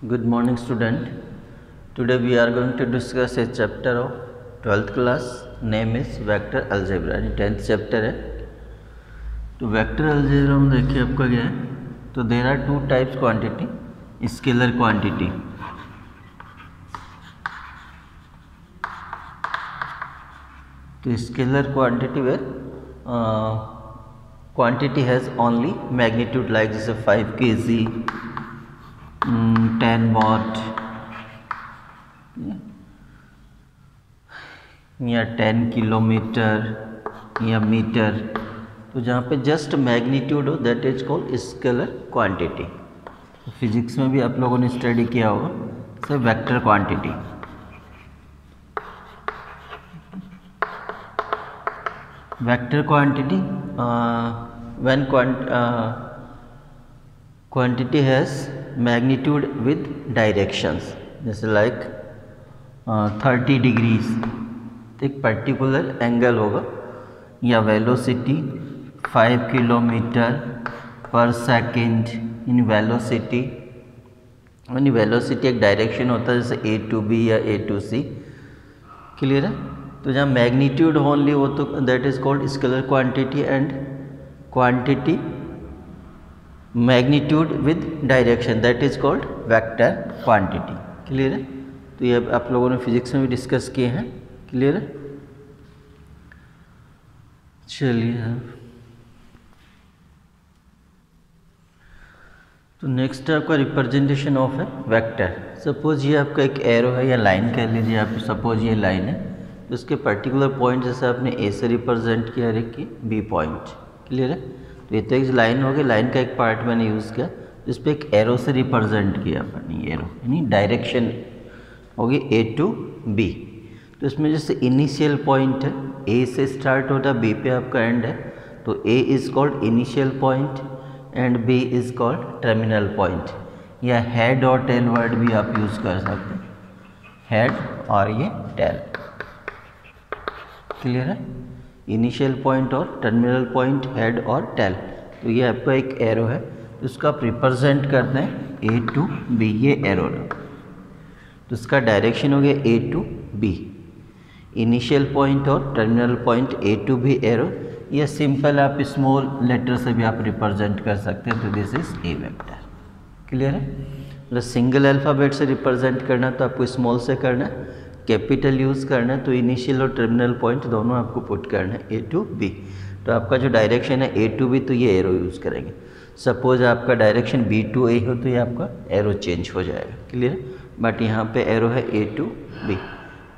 Good morning, student. Today we are going to discuss a chapter of 12th class. Name is vector algebra. 10th chapter है. तो vector algebra में देखिए आपका क्या है. तो there are two types quantity. Scalar quantity. तो scalar quantity where quantity has only magnitude like जैसे 5 kg, 10 watt या 10 किलोमीटर या मीटर. तो जहाँ पे जस्ट मैग्नीट्यूड हो that is called scalar quantity. Physics में भी आप लोगों ने स्टडी किया होगा sir vector quantity. Vector quantity when quantity has magnitude with directions जैसे लाइक 30 डिग्रीज एक पर्टिकुलर एंगल होगा या वेलोसिटी 5 किलोमीटर पर सेकेंड इन वेलोसिटी. यानी वेलोसिटी एक डायरेक्शन होता है जैसे A to B या A to C. क्लियर है. तो जहाँ मैग्नीट्यूड ओनली हो तो that is called scalar quantity and quantity magnitude with direction that is called vector quantity. Clear है. तो ये आप लोगों ने फिजिक्स में भी डिस्कस किए हैं. क्लियर है. चलिए तो नेक्स्ट है आपका रिप्रेजेंटेशन ऑफ है वेक्टर. सपोज ये आपका एक एरो है या लाइन कह लीजिए आप. सपोज ये लाइन है तो इसके पर्टिकुलर पॉइंट जैसे आपने ए से रिप्रेजेंट किया है कि बी पॉइंट. क्लियर है. तो ये तो एक लाइन हो गई. लाइन का एक पार्ट मैंने यूज़ किया तो इस पर एक एरो से रिप्रेजेंट किया अपन. एरो यानी डायरेक्शन होगी ए टू बी. तो इसमें जैसे इनिशियल पॉइंट है ए से स्टार्ट होता है बी पे आपका एंड है. तो A is called initial point and B is called terminal point. या हेड और टेल वर्ड भी आप यूज़ कर सकते हैं. हेड और ये टेल. क्लियर है. इनिशियल पॉइंट और टर्मिनल पॉइंट हेड और टेल. तो ये आपका एक एरो है उसका आप रिप्रेजेंट करते हैं ए टू बी. ये एरो है तो इसका डायरेक्शन हो गया A to B. Initial point और terminal point A to B arrow. या सिंपल आप स्मॉल लेटर से भी आप रिप्रेजेंट कर सकते हैं. तो this is a vector. Clear है. मतलब सिंगल अल्फ़ाबेट से रिप्रेजेंट करना तो आपको स्मॉल से करना है. कैपिटल यूज़ करना है तो इनिशियल और टर्मिनल पॉइंट दोनों आपको पुट करना है ए टू बी. तो आपका जो डायरेक्शन है ए टू बी तो ये एरो यूज़ करेंगे. सपोज आपका डायरेक्शन बी टू ए हो तो ये आपका एरो चेंज हो जाएगा. क्लियर. बट यहाँ पे एरो है A to B.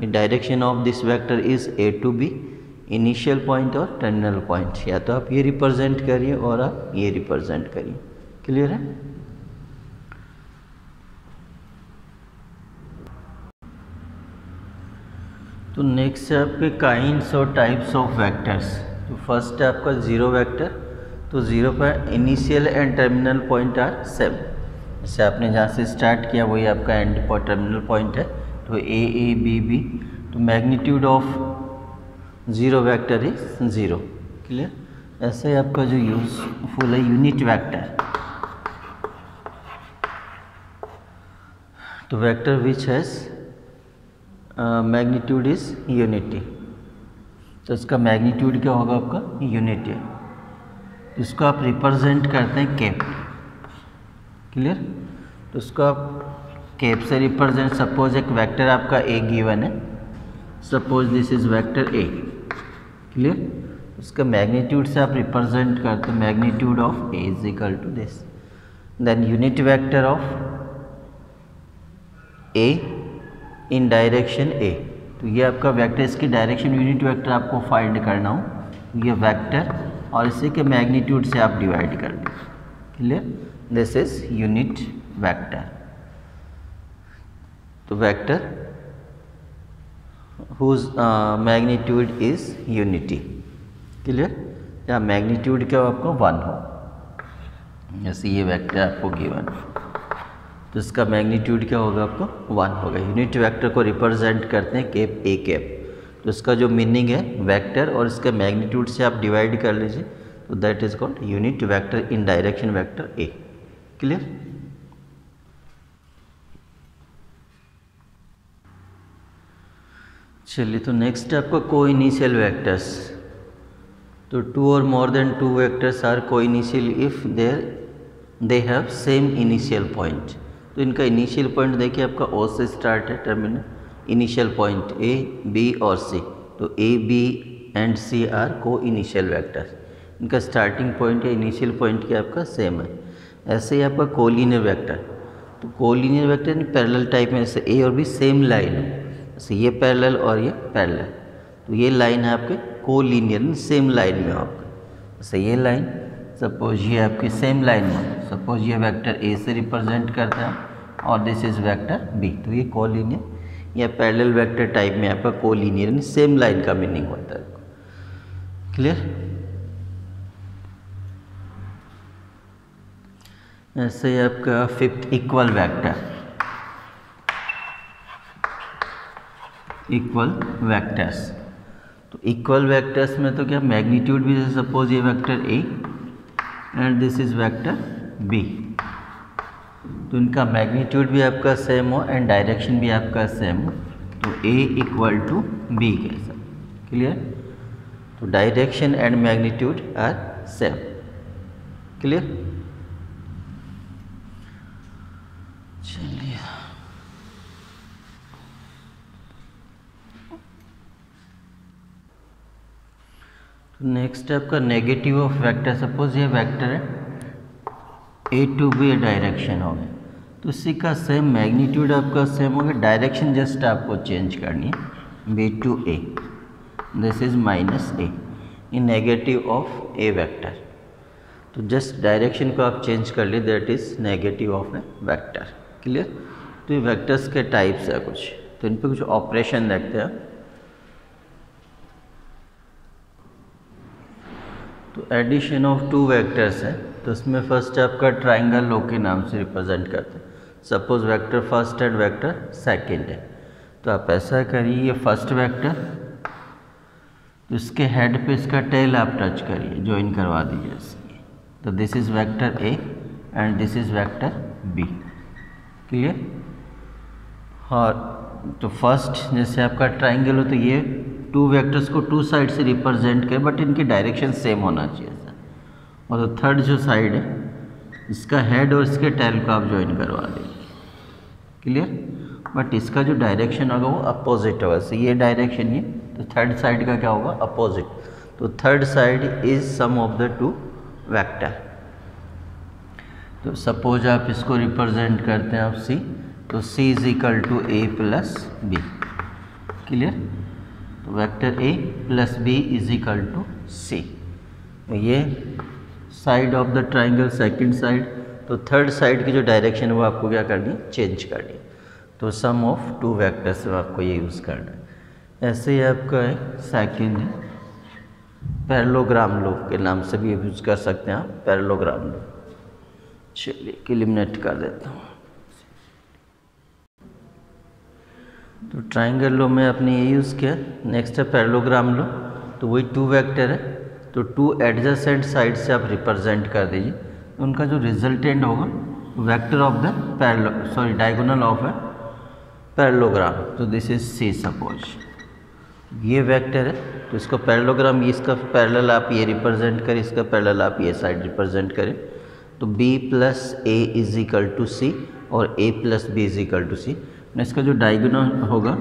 Direction of this vector is A to B. Initial point और टर्मिनल पॉइंट या तो आप ये रिप्रेजेंट करिए और आप ये रिप्रेजेंट करिए. क्लियर है. तो नेक्स्ट है आपके काइंड्स और टाइप्स ऑफ वेक्टर्स. तो फर्स्ट है आपका जीरो वेक्टर. तो जीरो पर initial and terminal point are same. जैसे आपने जहाँ से स्टार्ट किया वही आपका एंड पर टर्मिनल पॉइंट है. तो ए बी बी. तो magnitude of zero vector is zero. Clear. ऐसे आपका जो यूजफुल है यूनिट वेक्टर. तो vector which has magnitude is unity. तो इसका मैग्नीट्यूड क्या होगा आपका यूनिटी. इसको आप रिप्रेजेंट करते हैं कैप. क्लियर. तो इसको आप कैप से रिप्रेजेंट. सपोज एक वेक्टर आपका ए गिवन है. Suppose this is vector A. Clear. उसका मैग्नीट्यूड से आप रिप्रेजेंट करते हैं. Magnitude of A is equal to this. Then unit vector of A in direction A. तो ये आपका वेक्टर. इसकी डायरेक्शन यूनिट वेक्टर आपको फाइंड करना हो ये वेक्टर और इसी के मैग्नीट्यूड से आप डिवाइड कर दें. Clear. This is unit vector. तो vector whose magnitude is unity. Clear. या मैग्नीट्यूड क्या हो आपको 1 हो. जैसे ये वेक्टर आपको गिवन तो इसका मैग्नीट्यूड क्या होगा आपको 1 होगा. यूनिट वेक्टर को रिप्रेजेंट करते हैं कैप ए कैप. तो इसका जो मीनिंग है वेक्टर और इसके मैग्नीट्यूड से आप डिवाइड कर लीजिए तो that is called unit vector in direction vector A. Clear. चलिए, तो नेक्स्ट आपका को इनिशियल वेक्टर्स। तो टू और more than two vectors are coinitial if they have same initial point. तो इनका इनिशियल पॉइंट देखिए, आपका ओ से स्टार्ट है terminal, initial point A, B और सी। तो A, B and C are coinitial vectors. इनका स्टार्टिंग पॉइंट या इनिशियल पॉइंट क्या आपका सेम है। ऐसे ही आपका कोलिनियर वेक्टर। तो कोलिनियर वेक्टर पैरेलल टाइप में, जैसे ए और बी सेम लाइन है, जैसे ये पैरेलल और ये पैरेलल, तो ये लाइन है आपके कोलिनियर, सेम लाइन में आपका। जैसे ये लाइन, सपोज ये आपकी सेम लाइन में, सपोज ये वेक्टर ए से रिप्रेजेंट करता है और दिस इज वेक्टर बी, तो ये कोलिनियर या पैरेलल वेक्टर टाइप में आपका कोलिनियर सेम लाइन का मीनिंग होता है। क्लियर। ऐसे ही आपका fifth equal vector. Equal vectors, तो इक्वल वेक्टर्स में तो क्या मैग्नीट्यूड भी, जैसे सपोज ये vector A and this is vector B, तो इनका मैग्नीट्यूड भी आपका सेम हो एंड डायरेक्शन भी आपका सेम हो, तो ए इक्वल टू बी कैसा। क्लियर। तो direction and magnitude are same. Clear. चलिए, नेक्स्ट आपका नेगेटिव ऑफ वेक्टर। सपोज ये वेक्टर है ए टू बी, डायरेक्शन हो गया, तो इसी का सेम मैग्नीट्यूड आपका सेम होगा, डायरेक्शन जस्ट आपको चेंज करनी है, B to A, this is minus A in negative of a vector. तो जस्ट डायरेक्शन को आप चेंज कर लिए, that is negative of a vector. Clear. तो ये वेक्टर्स के टाइप्स है कुछ, तो इन पर कुछ ऑपरेशन देखते हैं। तो एडिशन ऑफ टू वेक्टर्स है, तो इसमें फर्स्ट आपका ट्राइंगल लो के नाम से रिप्रेजेंट करते हैं। Suppose vector first and vector second है, तो आप ऐसा करिए, ये फर्स्ट वेक्टर, तो इसके हेड पे इसका टेल आप टच करिए, ज्वाइन करवा दीजिए इसकी, तो this is vector A and this is vector B. Clear. और तो फर्स्ट जैसे आपका ट्राइंगल हो, तो ये टू वेक्टर्स को टू साइड से रिप्रेजेंट करें, बट इनकी डायरेक्शन सेम होना चाहिए सर। और तो थर्ड जो साइड है, इसका हेड और इसके टेल को आप ज्वाइन करवा देंगे। क्लियर। बट इसका जो डायरेक्शन होगा वो अपोजिट होगा, से ये डायरेक्शन ये, तो थर्ड साइड का क्या होगा, अपोजिट। तो third side is sum of the two vector. तो सपोज आप इसको रिप्रेजेंट करते हैं आप सी, तो C is equal to A plus B. Clear. तो vector A plus B is equal to C. ये side of the triangle second side, तो थर्ड साइड की जो डायरेक्शन है वो आपको क्या करनी है, चेंज करनी है। तो सम ऑफ टू वेक्टर्स में आपको ये यूज़ करना है। ऐसे ही आपका है सेकंड है पैरेललोग्राम लो के नाम से भी यूज़ कर सकते हैं आप, पैरेललोग्राम लो। चलिए एलिमिनेट कर देता हूँ। तो ट्राइंगल लो में आपने ये यूज़ किया। नेक्स्ट है पैरेललोग्राम लो, तो वही टू वेक्टर है, तो टू एडजेसेंट साइड से आप रिप्रेजेंट कर दीजिए, उनका जो रिजल्टेंट होगा vector of the diagonal of a parallelogram. तो दिस इज सी। सपोज ये वेक्टर है, तो इसको पैरेललोग्राम, इसका पैरेलल आप ये रिप्रेजेंट करें, इसका पैरेलल आप ये साइड रिप्रेजेंट करें, तो b plus A is equal to C और a plus B is equal to C. इसका जो डायगोनल होगा,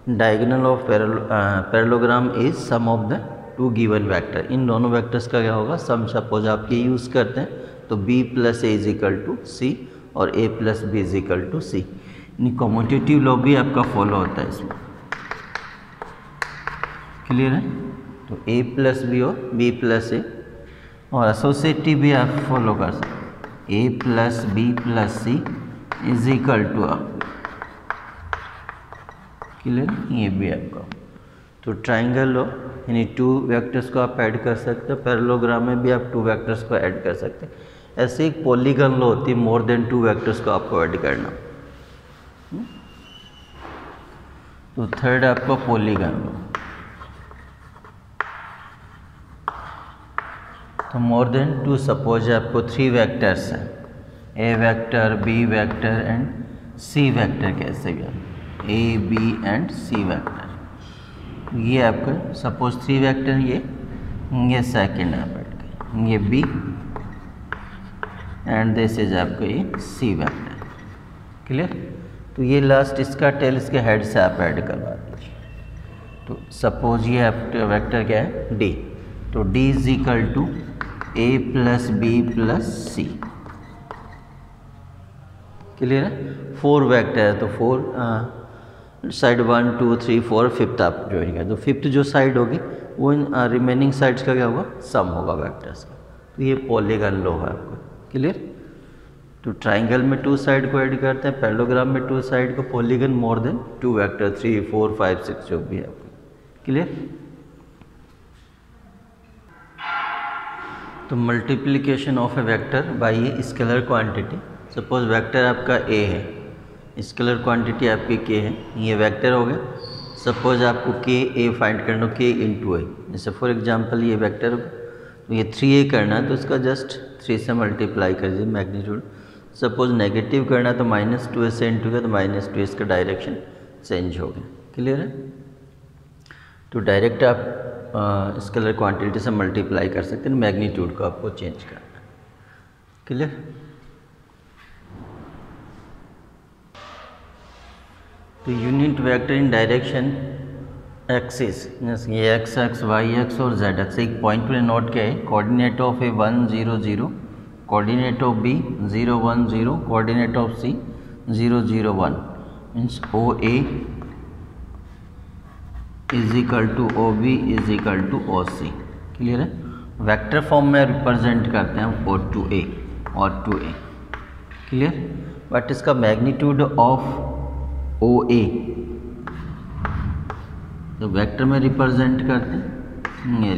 diagonal of parallelogram is sum of the two given vector. इन दोनों वेक्टर्स का क्या होगा, सम। सपोज आप ये यूज़ करते हैं, तो b plus A is equal to C और a plus B is equal to C. यानी कॉम्यूटेटिव लॉ भी आपका फॉलो होता है इसमें। क्लियर है। तो a प्लस बी और b प्लस ए, और एसोसिएटिव भी आप फॉलो कर सकते हैं, a plus B plus C is equal to आप। क्लियर। ये भी आपका। तो ट्राइंगल लो यानी टू वेक्टर्स को आप ऐड कर सकते हैं, पैरेललोग्राम में भी आप टू वेक्टर्स को ऐड कर सकते हैं। ऐसे एक पॉलीगन लो होती है, मोर देन टू वेक्टर्स को आपको ऐड करना। तो थर्ड आपका पॉलीगन लो, तो मोर देन टू, सपोज आपको थ्री वेक्टर्स हैं, A vector, B vector and C vector, कैसे भी A B and C vector. ये आपका सपोज 3 वेक्टर, ये सेकंड है आपका, ये बी एंड दिस इज आपका ये सी वेक्टर। क्लियर? तो ये लास्ट इसका टेल इसके हेड से आप ऐड करवा दीजिए। तो सपोज ये आपका वेक्टर क्या है, डी। तो D is equal to A plus B plus C. Clear है? 4 वेक्टर है तो 4 साइड 1 2 3 4 फिफ्थ आप ज्वाइन करें, तो फिफ्थ जो साइड होगी वो इन रिमेनिंग साइड्स का क्या होगा, सम होगा वेक्टर्स का। तो ये पॉलीगन लो है आपको। क्लियर? तो ट्राइंगल में 2 साइड को ऐड करते हैं, पैरेललोग्राम में 2 साइड को, पॉलीगन मोर देन 2 वेक्टर 3 4 5 6 जो भी है आपको। क्लियर? तो multiplication of a vector by a scalar quantity. Suppose vector आपका ए है, स्केलर क्वांटिटी आपकी के है, ये वेक्टर हो गया। सपोज आपको के ए फाइंड करना हो, के इंटू ए, जैसे फॉर एग्जांपल ये वेक्टर होगा, तो ये 3a करना है तो इसका जस्ट 3 से मल्टीप्लाई कर दीजिए मैग्नीट्यूड। सपोज नेगेटिव करना तो -2a से इंटू का, तो -2 इसका डायरेक्शन चेंज हो गया। क्लियर है? तो डायरेक्ट आप स्केलर क्वांटिटी से मल्टीप्लाई कर सकते हैं, मैग्नीट्यूड को आपको चेंज करना है। क्लियर? तो unit vector in direction axis, ये एक्स एक्स वाई एक्स और जेड एक्स, एक पॉइंट पे नोट किया है, coordinate of A 1 0 0, coordinate of B 0 1 0, coordinate of C 0 0 1, means O A is equal to O B is equal to O C. Clear है? Vector form में represent करते हैं O to A और to A. Clear? But इसका magnitude of ओ ए तो vector में represent करते हैं, ये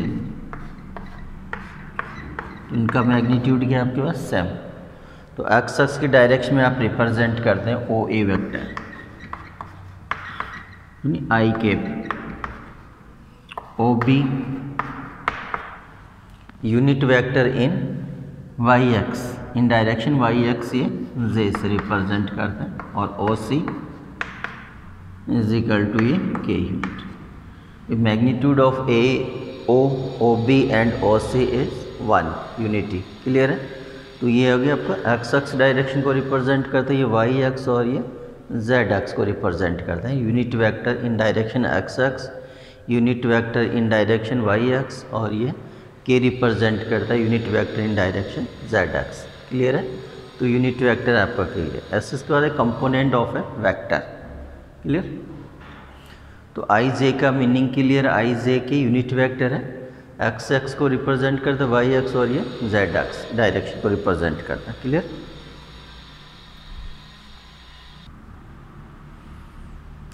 इनका मैग्नीट्यूड क्या है आपके पास, सेम। तो एक्स एक्स की डायरेक्शन में आप रिप्रेजेंट करते हैं O A vector, I cap, O B unit vector in Y X, in direction Y X ये जे से रिप्रेजेंट करते हैं, और O C is equal to ये K unit. Magnitude of A O O B and O C is 1 unity. Clear है? तो ये हो गया आपका एक्स एक्स डायरेक्शन को रिप्रेजेंट करते हैं, ये वाई एक्स और ये जेड एक्स को रिप्रेजेंट करते हैं। Unit vector in direction X axis, unit vector in direction Y axis, और ये के रिप्रेजेंट करता है unit vector in direction Z axis. Clear है? तो यूनिट वेक्टर आपका क्लियर। एस इसके बाद component of a vector. Clear? तो आई जे का meaning clear, I J K unit vector है, एक्स एक्स को रिप्रेजेंट करता है, वाई एक्स और ये जेड एक्स डायरेक्शन को रिप्रेजेंट करता है। क्लियर?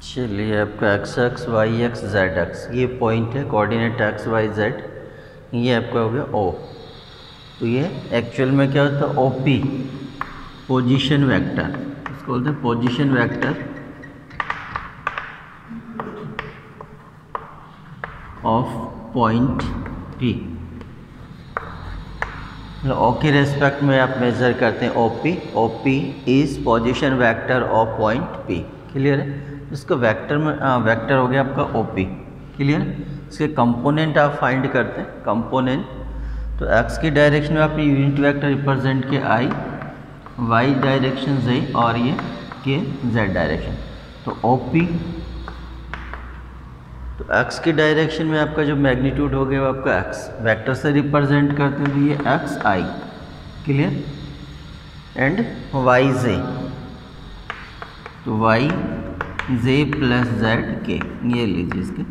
चलिए आपका X axis Y axis Z axis ये पॉइंट है, कोऑर्डिनेट एक्स वाई जेड, ये आपका हो गया ओ। तो ये एक्चुअल में क्या होता है, ओ पी पोजिशन वेक्टर, इसको बोलते हैं position vector of point P. O के रेस्पेक्ट में आप मेजर करते हैं O P is position vector of point P. Clear है? इसका वेक्टर में वेक्टर हो गया आपका ओ पी। क्लियर? इसके कंपोनेंट आप फाइंड करते हैं, कंपोनेंट तो एक्स की डायरेक्शन में आपने यूनिट वेक्टर रिप्रेजेंट किया आई, वाई डायरेक्शन जे, और ये के जेड डायरेक्शन। तो ओ पी तो एक्स की डायरेक्शन में आपका जो मैग्नीट्यूड हो गया वो आपका एक्स वेक्टर से रिप्रेजेंट करते हैं, तो ये X I. Clear? And Y J, तो वाई जे प्लस जेड के, ये लीजिए इसके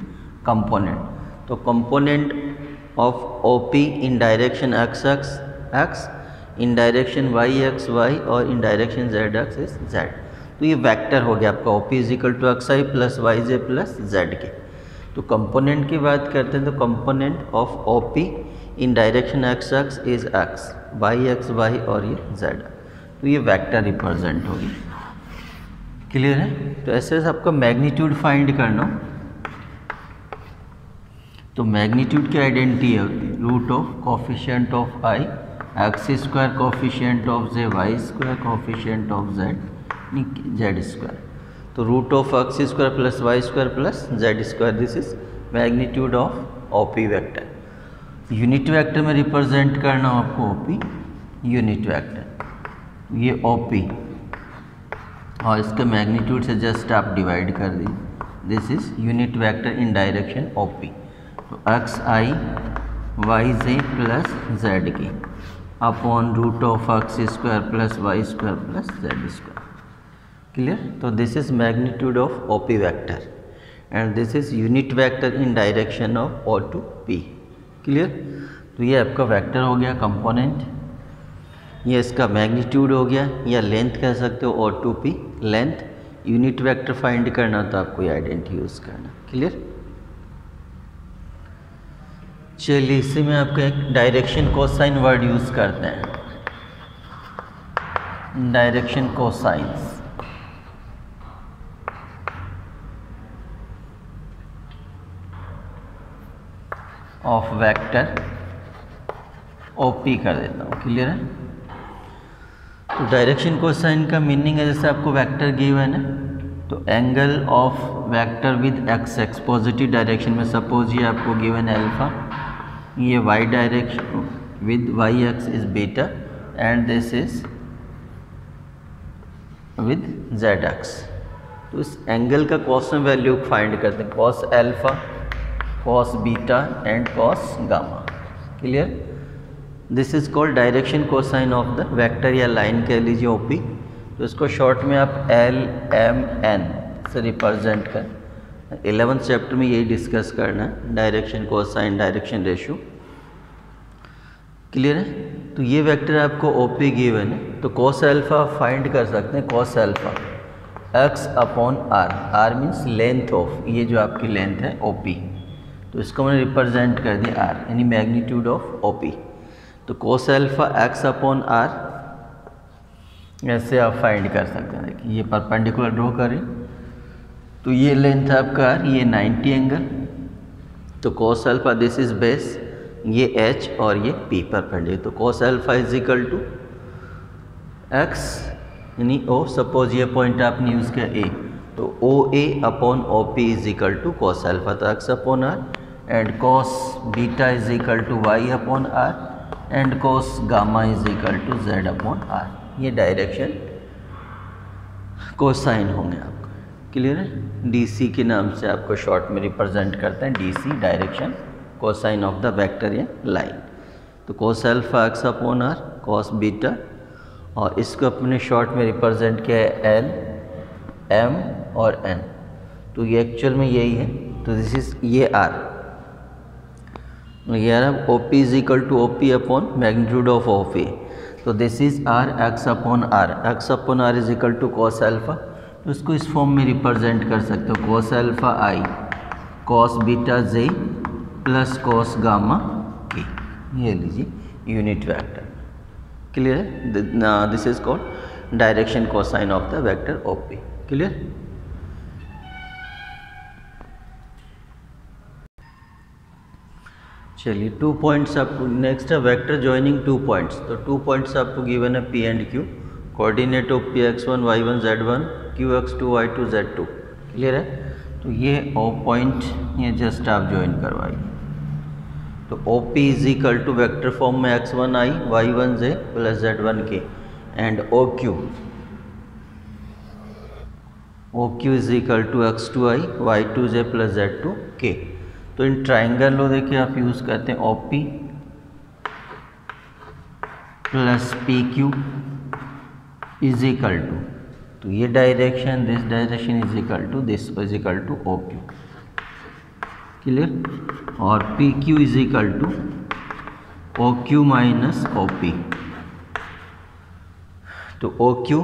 कंपोनेंट। तो component of O P in direction X X X, in direction Y X Y, और in direction Z X is Z. तो ये vector हो गया आपका O P is equal to X I plus Y J plus Z K. तो component की बात करते हैं, तो component of O P in direction X X is X, Y X Y, और ये जेड। तो ये वेक्टर रिप्रेजेंट होगी। क्लियर है? तो ऐसे आपका मैग्नीट्यूड फाइंड करना, तो मैग्नीट्यूड की आइडेंटिटी है root of coefficient of I X square, coefficient of J Y square, coefficient of Z Z square. तो root of X square plus Y square plus Z square, this is magnitude of OP vector. Unit vector में represent करना हो आपको OP unit vector, ये OP और इसके magnitude से just आप डिवाइड कर दीजिए। This is unit vector in direction OP. तो X I Y J plus Z K upon root of X square plus Y square plus Z square. Clear? तो this is magnitude of OP vector and this is unit vector in direction of O to P. Clear? तो ये आपका vector हो गया component, ये इसका magnitude हो गया या लेंथ कह सकते हो O to P length. Unit vector find करना तो आपको ये आइडेंटिटी यूज़ करना। क्लियर? चलिए इसी में आपका एक डायरेक्शन कोसाइन वर्ड यूज़ करते हैं। Direction cosines of vector OP कर देता हूँ। क्लियर है? तो डायरेक्शन कोसाइन का मीनिंग है जैसे आपको वेक्टर गिवन है तो angle of vector with X axis positive direction में, सपोज ये आपको गिवन है अल्फा, ये Y direction with Y axis is beta and this is with Z axis. तो इस एंगल का कॉस वैल्यू फाइंड करते हैं, cos alpha, cos beta and cos gamma. Clear? This is called direction cosine of the vector या line कह लीजिए OP. तो इसको शॉर्ट में आप एल एम एन से रिप्रेजेंट कर। 11th चैप्टर में यही डिस्कस करना है, direction cosine direction ratio. Clear है? तो ये वेक्टर आपको ओपी गिवन है तो कॉस अल्फा फाइंड कर सकते हैं। Cos alpha X upon R, R means length of, ये जो आपकी लेंथ है ओपी, तो इसको मैंने रिप्रेजेंट कर दिया आर यानी मैग्नीट्यूड ऑफ ओपी। तो cos alpha X upon R ऐसे आप फाइंड कर सकते हैं। देखिए ये परपेंडिकुलर ड्रॉ करें तो ये लेंथ आपका आर, ये 90 एंगल, तो cos alpha this is base, ये एच और ये पी परपेंडिकुलर। तो cos alpha is equal to X यानी ओ, सपोज ये पॉइंट आपने यूज़ किया ए, तो O A upon O P is equal to cos alpha, तो X upon R, and cos beta is equal to Y upon R and cos gamma is equal to Z upon R. ये direction cosine होंगे आपको। Clear है? DC के नाम से आपको short में रिप्रेजेंट करते हैं, DC direction cosine of the vector या लाइन। तो cos alpha X upon R, cos beta, और इसको अपने शॉर्ट में रिप्रेजेंट किया है एल एम और एन, तो ये एक्चुअल में यही है। तो दिस इज ये आर, ये R O P is equal to O P upon magnitude of O P. तो this is R X upon R, X upon R is equal to cos alpha, तो इसको इस फॉर्म में represent कर सकते हो, cos alpha I cos beta J plus cos gamma K, ये लीजिए यूनिट वेक्टर। क्लियर है? This is called direction cosine of the vector OP. Clear? चलिए 2 पॉइंट्स आपको नेक्स्ट है वेक्टर जॉइनिंग 2 पॉइंट्स। तो 2 पॉइंट्स आपको गिवन है P and Q, coordinate of P x1 y1 z1 q x2 y2 z2। Clear है? तो ये O point ये जस्ट आप ज्वाइन करवाइए। तो O P is equal to vector form में x1 i y1 j plus z1 k and O Q is equal to x2 i y2 j plus z2 k। तो in triangle लो देखिए आप use करते हैं O P plus P Q is equal to, तो ये direction this direction is equal to this is equal to O Q. Clear? और P Q is equal to O Q minus O P. तो O Q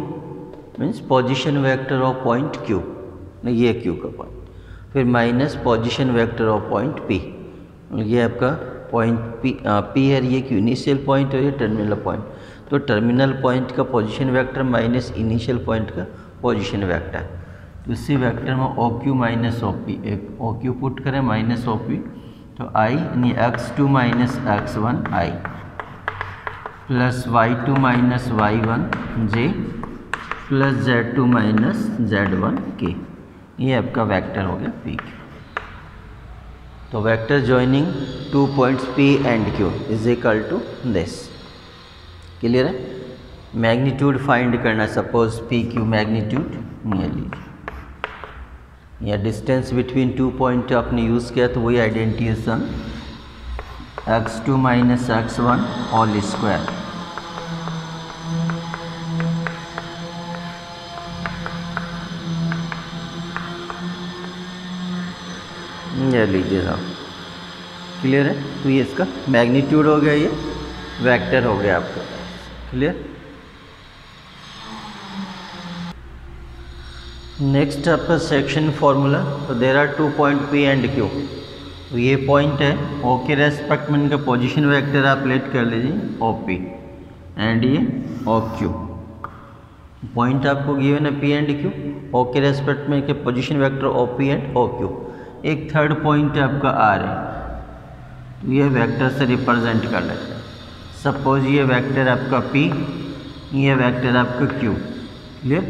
means position vector of point Q, नहीं ये Q का point, फिर minus position vector of point P, ये आपका point P है, ये क्यू इनिशियल पॉइंट और ये टर्मिनल पॉइंट। तो टर्मिनल पॉइंट का position vector minus initial point का पोजीशन वेक्टर, तो इसी वेक्टर में O Q minus O P, एक ओ क्यू पुट करें माइनस ओ पी, तो आई यानी x2 minus x1 I plus y2 minus y1 j plus z2 minus z1 k, ये आपका वेक्टर हो गया पी। तो vector joining 2 points P and Q is equal to this. Clear है? Magnitude find करना, suppose PQ magnitude ये लीजिए, या डिस्टेंस बिटवीन 2 पॉइंट आपने यूज़ किया तो वही identification x2 minus x1 whole square. ये लीजिए साहब, क्लियर है? तो ये इसका मैग्नीट्यूड हो गया, ये वेक्टर हो गया आपका। क्लियर? नेक्स्ट आपका सेक्शन फॉर्मूला। तो there are 2 point P and Q। तो ये पॉइंट है, O के रेस्पेक्ट में इनका पोजीशन वेक्टर आप लेट कर लीजिए OP एंड ये OQ। पॉइंट आपको गिवन है P एंड Q, O के रेस्पेक्ट में इनके position vector OP and OQ। एक थर्ड पॉइंट आपका R है, तो ये वेक्टर से रिप्रेजेंट कर लेते हैं। सपोज ये वेक्टर आपका P, ये वेक्टर आपका Q। क्लियर?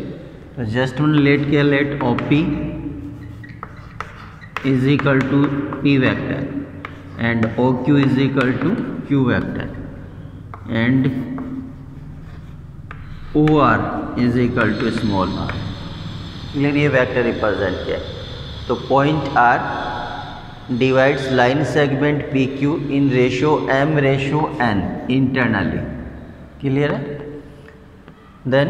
तो जस्ट मैंने लेट किया, let OP is equal to P vector and OQ is equal to Q vector and OR is equal to small r। Clear? ये वेक्टर रिप्रेजेंट किया। तो point R divides line segment PQ in ratio M ratio N internally. Clear है? Then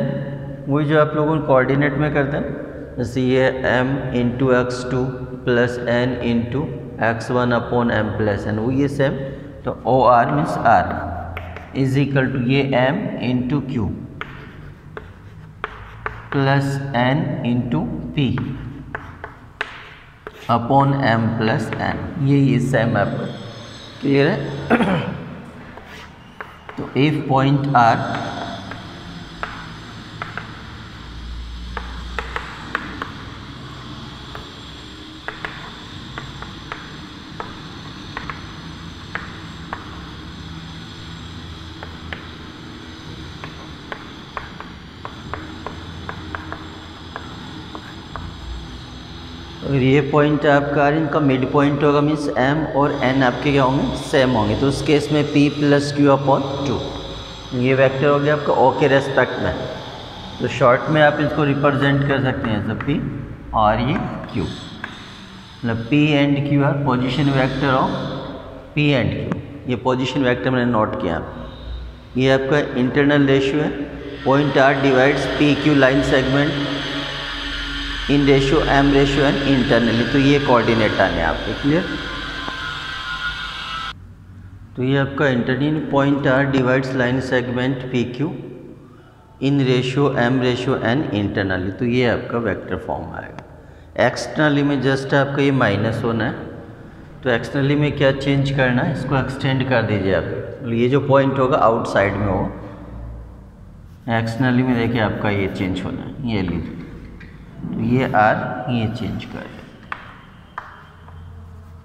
वही जो आप लोगों को coordinate में करते हैं, जैसे ये M into x2 plus N into x1 upon M plus N, वो ये सेम। तो OR means R is equal to ये M into Q plus N into P upon M plus N, ये सेम है। क्लियर है? तो if point R अगर ये पॉइंट आपका इनका मिड पॉइंट होगा, मीन्स M और N आपके क्या होंगे? सेम होंगे। तो उस केस में P प्लस Q अपॉन 2, ये वेक्टर हो गया आपका O के रेस्पेक्ट में। तो शॉर्ट में आप इसको रिप्रेजेंट कर सकते हैं सब P और ये Q, मतलब P and Q are position vector of P and Q। ये पोजीशन वेक्टर मैंने नोट किया। ये आपका इंटरनल रेशियो है। Point R divides PQ line segment in ratio M ratio N internally. तो ये कोऑर्डिनेट आने आपके। क्लियर? तो ये आपका internal point R divides line segment PQ in ratio M ratio N internally. तो ये आपका वेक्टर फॉर्म आएगा। एक्सटर्नली में जस्ट आपका ये माइनस होना है, तो एक्सटर्नली में क्या चेंज करना है, इसको एक्सटेंड कर दीजिए आप। ये जो पॉइंट होगा आउटसाइड में हो, एक्सटर्नली में देखिए आपका ये चेंज होना है, ये लीजिए। तो ये R ये चेंज कर।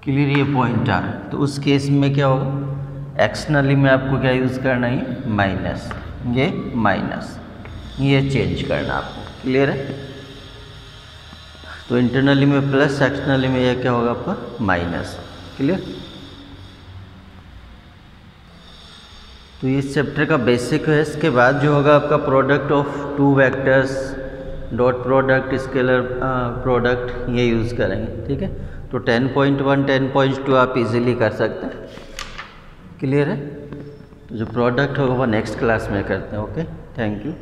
क्लियर? ये पॉइंट R। तो उस केस में क्या होगा, एक्सटर्नली में आपको क्या यूज़ करना है, माइनस, ये माइनस, ये चेंज करना आपको। क्लियर है? तो इंटरनली में प्लस, एक्सटर्नली में यह क्या होगा आपका माइनस। क्लियर? तो इस चैप्टर का बेसिक है। इसके बाद जो होगा आपका product of two vectors, dot product, scalar product, ये यूज़ करेंगे। ठीक है? तो 10.1 10.2 आप इजीली कर सकते हैं। क्लियर है? तो जो प्रोडक्ट होगा वो नेक्स्ट क्लास में करते हैं। Okay, thank you.